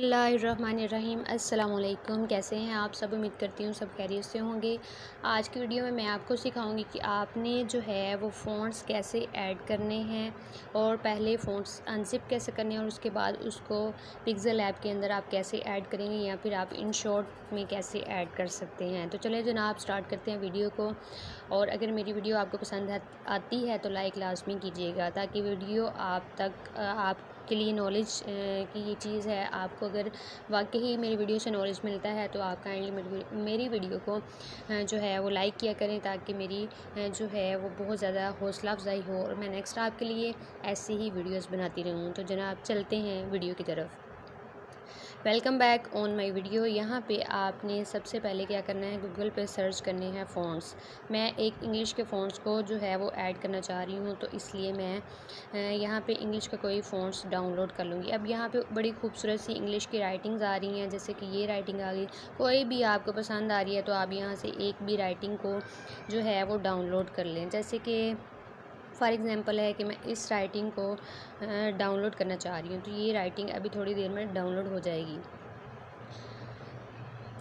बिस्मिल्लाहिर्रहमानिर्रहीम। अस्सलाम वालेकुम। कैसे हैं आप सब? उम्मीद करती हूँ सब खैरियत से होंगे। आज की वीडियो में मैं आपको सिखाऊंगी कि आपने जो है वो फ़ॉन्ट्स कैसे ऐड करने हैं और पहले फ़ॉन्ट्स अनज़िप कैसे करने हैं और उसके बाद उसको पिक्सेल ऐप के अंदर आप कैसे ऐड करेंगे या फिर आप इन शॉर्ट में कैसे ऐड कर सकते हैं। तो चलिए जनाब स्टार्ट करते हैं वीडियो को। और अगर मेरी वीडियो आपको पसंद आती है तो लाइक लाजमी कीजिएगा ताकि वीडियो आप तक आपके लिए नॉलेज की ये चीज़ है। आपको अगर वाकई मेरी वीडियो से नॉलेज मिलता है तो आप काइंडली मेरी वीडियो को जो है वो लाइक किया करें ताकि मेरी जो है वो बहुत ज़्यादा हौसला अफजाई हो और मैं नेक्स्ट आपके लिए ऐसी ही वीडियोस बनाती रहूँ। तो जनाब चलते हैं वीडियो की तरफ। Welcome back on my video. यहाँ पे आपने सबसे पहले क्या करना है, गूगल पे सर्च करने हैं फ़ॉन्ट्स। मैं एक इंग्लिश के फ़ॉन्ट्स को जो है वो ऐड करना चाह रही हूँ, तो इसलिए मैं यहाँ पे इंग्लिश का कोई फ़ॉन्ट्स डाउनलोड कर लूँगी। अब यहाँ पे बड़ी खूबसूरत सी इंग्लिश की राइटिंग्स आ रही हैं, जैसे कि ये राइटिंग आ गई। कोई भी आपको पसंद आ रही है तो आप यहाँ से एक भी राइटिंग को जो है वो डाउनलोड कर लें। जैसे कि फ़ॉर एग्ज़ाम्पल है कि मैं इस राइटिंग को डाउनलोड करना चाह रही हूँ, तो ये राइटिंग अभी थोड़ी देर में डाउनलोड हो जाएगी।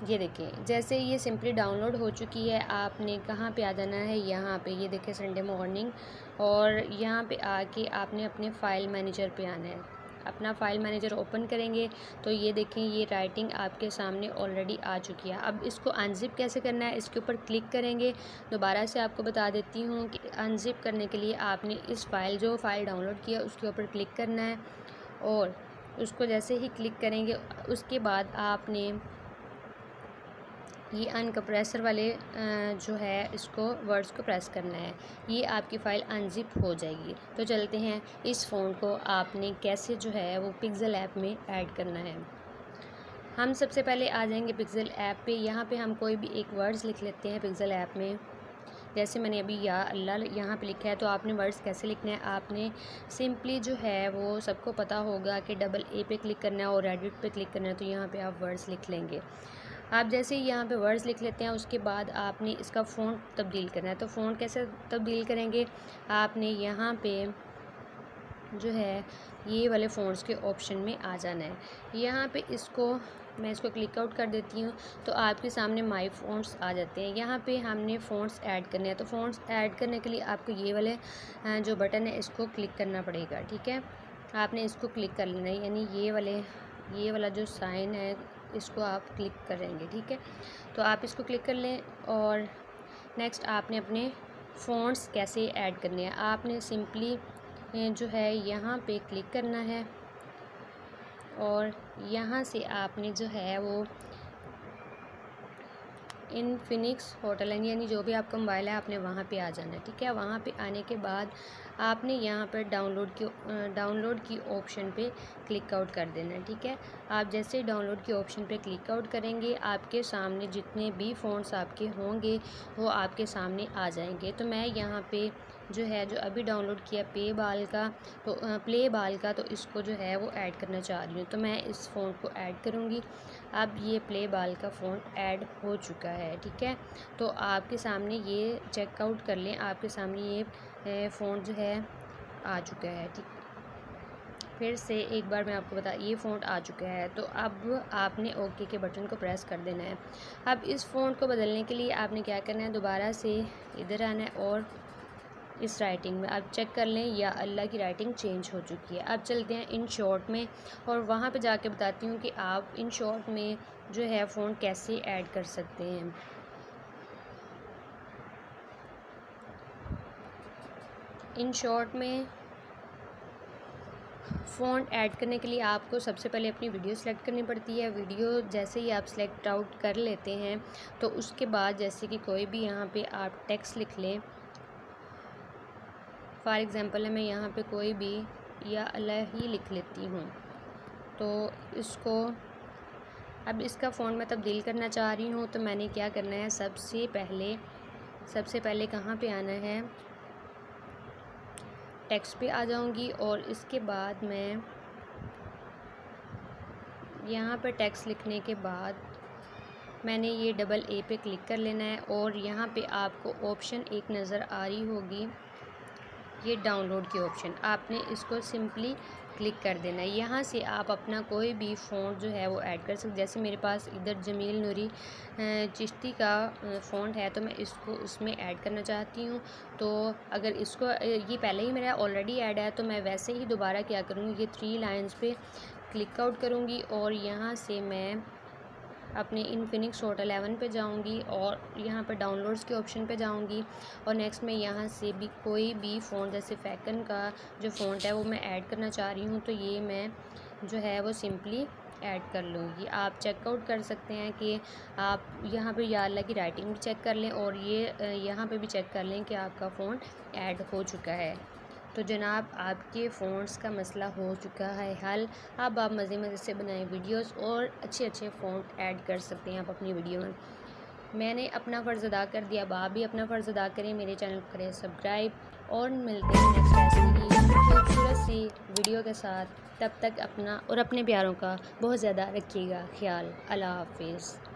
ये देखें, जैसे ये सिंपली डाउनलोड हो चुकी है, आपने कहाँ पे आ जाना है, यहाँ पे ये देखें संडे मॉर्निंग, और यहाँ पे आके आपने अपने फ़ाइल मैनेजर पे आना है। अपना फ़ाइल मैनेजर ओपन करेंगे तो ये देखें ये राइटिंग आपके सामने ऑलरेडी आ चुकी है। अब इसको अनज़िप कैसे करना है, इसके ऊपर क्लिक करेंगे। दोबारा से आपको बता देती हूँ कि अनज़िप करने के लिए आपने इस फ़ाइल डाउनलोड किया उसके ऊपर क्लिक करना है, और उसको जैसे ही क्लिक करेंगे उसके बाद आपने ये अनकम्प्रेसर वाले जो है इसको वर्ड्स को प्रेस करना है, ये आपकी फ़ाइल अनज़िप हो जाएगी। तो चलते हैं इस फ़ोन को आपने कैसे जो है वो पिक्सेल ऐप में ऐड करना है। हम सबसे पहले आ जाएंगे पिक्सेल ऐप पे। यहाँ पे हम कोई भी एक वर्ड्स लिख लेते हैं पिक्सेल ऐप में। जैसे मैंने अभी या अल्लाह यहाँ पे लिखा है, तो आपने वर्ड्स कैसे लिखना है, आपने सिंपली जो है वो सबको पता होगा कि डबल ए पे क्लिक करना है और एडिट पे क्लिक करना है, तो यहाँ पे आप वर्ड्स लिख लेंगे। आप जैसे ही यहाँ पे वर्ड्स लिख लेते हैं उसके बाद आपने इसका फ़ॉन्ट तब्दील करना है। तो फ़ॉन्ट कैसे तब्दील करेंगे, आपने यहाँ पे जो है ये वाले फ़ॉन्ट्स के ऑप्शन में आ जाना है। यहाँ पे मैं इसको क्लिक आउट कर देती हूँ तो आपके सामने माय फ़ॉन्ट्स आ जाते हैं। यहाँ पे हमने फ़ॉन्ट्स ऐड करने हैं, तो फ़ॉन्ट्स ऐड करने के लिए आपको ये वाले जो बटन है इसको क्लिक करना पड़ेगा। ठीक है, आपने इसको क्लिक कर लेना है, यानी ये वाला जो साइन है इसको आप क्लिक करेंगे। ठीक है, तो आप इसको क्लिक कर लें। और नेक्स्ट आपने अपने फ़ॉन्ट्स कैसे ऐड करने हैं, आपने सिंपली जो है यहाँ पे क्लिक करना है और यहाँ से आपने जो है वो इनफिनिक्स होटल यानी जो भी आपका मोबाइल है आपने वहाँ पे आ जाना है। ठीक है, वहाँ पे आने के बाद आपने यहाँ पर डाउनलोड की ऑप्शन पे क्लिक आउट कर देना है। ठीक है, आप जैसे ही डाउनलोड की ऑप्शन पे क्लिक आउट करेंगे आपके सामने जितने भी फ़ॉन्ट्स आपके होंगे वो आपके सामने आ जाएंगे। तो मैं यहाँ पे जो अभी डाउनलोड किया प्ले बाल का, तो इसको जो है वो ऐड करना चाह रही हूँ, तो मैं इस फ़ॉन्ट को ऐड करूँगी। अब ये प्ले बाल का फ़ॉन्ट ऐड हो चुका है। ठीक है, तो आपके सामने ये चेकआउट कर लें, आपके सामने ये फ़ॉन्ट जो है आ चुका है। ठीक, फिर से एक बार मैं आपको ये फ़ॉन्ट आ चुका है, तो अब आपने ओके के बटन को प्रेस कर देना है। अब इस फ़ॉन्ट को बदलने के लिए आपने क्या करना है, दोबारा से इधर आना है और इस राइटिंग में आप चेक कर लें या अल्लाह की राइटिंग चेंज हो चुकी है। अब चलते हैं इन शॉर्ट में और वहाँ पे जाके बताती हूँ कि आप इन शॉर्ट में जो है फ़ॉन्ट कैसे ऐड कर सकते हैं। इन शॉर्ट में फ़ॉन्ट ऐड करने के लिए आपको सबसे पहले अपनी वीडियो सेलेक्ट करनी पड़ती है। वीडियो जैसे ही आप सेलेक्ट आउट कर लेते हैं तो उसके बाद जैसे कि कोई भी यहाँ पे आप टेक्स्ट लिख लें। फ़ॉर एग्ज़ाम्पल मैं यहाँ पे कोई भी या अल्लाह ही लिख लेती हूँ, तो इसको अब इसका फ़ॉन्ट मैं तब्दील करना चाह रही हूँ, तो मैंने क्या करना है, सबसे पहले कहाँ पे आना है, टेक्स्ट पे आ जाऊँगी और इसके बाद मैं यहाँ पर टेक्स्ट लिखने के बाद मैंने ये डबल ए पे क्लिक कर लेना है और यहाँ पे आपको ऑप्शन एक नज़र आ रही होगी, ये डाउनलोड के ऑप्शन, आपने इसको सिंपली क्लिक कर देना है। यहाँ से आप अपना कोई भी फ़ॉन्ट जो है वो ऐड कर सकते। जैसे मेरे पास इधर जमील नूरी चिश्ती का फ़ॉन्ट है, तो मैं इसको उसमें ऐड करना चाहती हूँ। तो अगर इसको ये पहले ही मेरा ऑलरेडी ऐड है, तो मैं वैसे ही दोबारा क्या करूँगी, ये 3 लाइन्स पे क्लिक आउट करूँगी और यहाँ से मैं अपने इनफिनिक्स नोट 11 पे जाऊंगी और यहाँ पर डाउनलोड्स के ऑप्शन पे जाऊंगी और नेक्स्ट मैं यहाँ से भी कोई भी फ़ॉन्ट, जैसे फैकन का जो फ़ॉन्ट है वो मैं ऐड करना चाह रही हूँ, तो ये मैं जो है वो सिंपली ऐड कर लूँगी। आप चेकआउट कर सकते हैं कि आप यहाँ पे या अल्लाह की राइटिंग भी चेक कर लें और ये यहाँ पे भी चेक कर लें कि आपका फ़ॉन्ट ऐड हो चुका है। तो जनाब, आपके फ़ॉन्ट्स का मसला हो चुका है हल। अब आप मज़े से बनाएं वीडियोस और अच्छे अच्छे फ़ॉन्ट ऐड कर सकते हैं आप अपनी वीडियो में। मैंने अपना फ़र्ज़ अदा कर दिया, अब आप भी अपना फ़र्ज़ अदा करें, मेरे चैनल को करें सब्सक्राइब और मिलते हैं नेक्स्ट ऐसी ही खूबसूरत सी वीडियो के साथ। तब तक अपना और अपने प्यारों का बहुत ज़्यादा रखिएगा ख्याल। अल्लाह हाफिज़।